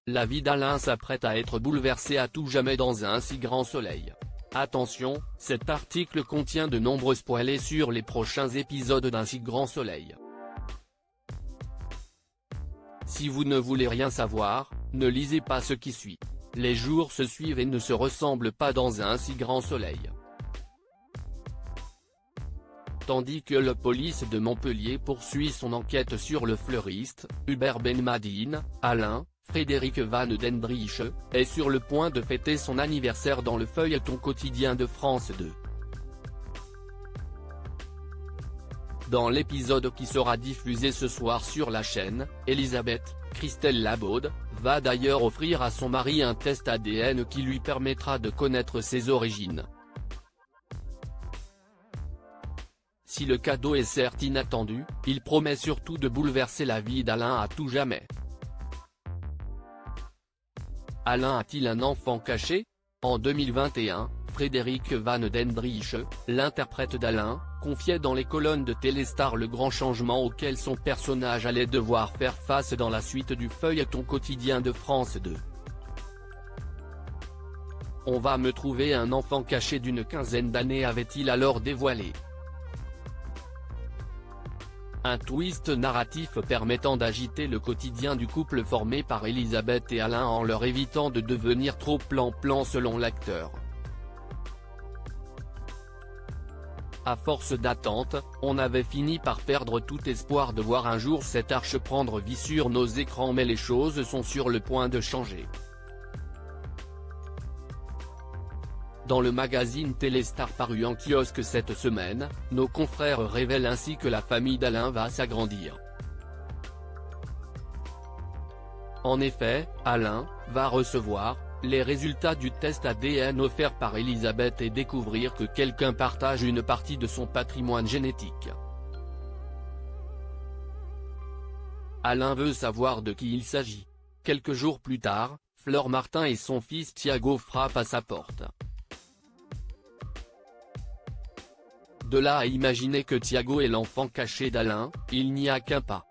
La vie d'Alain s'apprête à être bouleversée à tout jamais dans un si grand soleil. Attention, cet article contient de nombreux spoilers sur les prochains épisodes d'Un si grand soleil. Si vous ne voulez rien savoir, ne lisez pas ce qui suit. Les jours se suivent et ne se ressemblent pas dans un si grand soleil. Tandis que la police de Montpellier poursuit son enquête sur le fleuriste, Hubert Benmadine, Alain, Frédéric Van Dendriesche, est sur le point de fêter son anniversaire dans le feuilleton quotidien de France 2. Dans l'épisode qui sera diffusé ce soir sur la chaîne, Elisabeth, Christelle Labaude, va d'ailleurs offrir à son mari un test ADN qui lui permettra de connaître ses origines. Si le cadeau est certes inattendu, il promet surtout de bouleverser la vie d'Alain à tout jamais. Alain a-t-il un enfant caché? En 2021, Frédéric Van Dendriesche, l'interprète d'Alain, confiait dans les colonnes de Téléstar le grand changement auquel son personnage allait devoir faire face dans la suite du feuilleton quotidien de France 2. On va me trouver un enfant caché d'une quinzaine d'années, avait-il alors dévoilé. Un twist narratif permettant d'agiter le quotidien du couple formé par Elisabeth et Alain en leur évitant de devenir trop plan-plan selon l'acteur. À force d'attente, on avait fini par perdre tout espoir de voir un jour cette arche prendre vie sur nos écrans, mais les choses sont sur le point de changer. Dans le magazine Téléstar paru en kiosque cette semaine, nos confrères révèlent ainsi que la famille d'Alain va s'agrandir. En effet, Alain va recevoir les résultats du test ADN offert par Elisabeth et découvrir que quelqu'un partage une partie de son patrimoine génétique. Alain veut savoir de qui il s'agit. Quelques jours plus tard, Fleur Martin et son fils Thiago frappent à sa porte. De là à imaginer que Thiago est l'enfant caché d'Alain, il n'y a qu'un pas.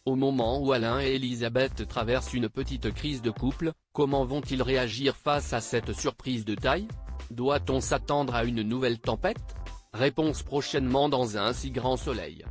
Au moment où Alain et Elisabeth traversent une petite crise de couple, comment vont-ils réagir face à cette surprise de taille? Doit-on s'attendre à une nouvelle tempête? Réponse prochainement dans Un si grand soleil.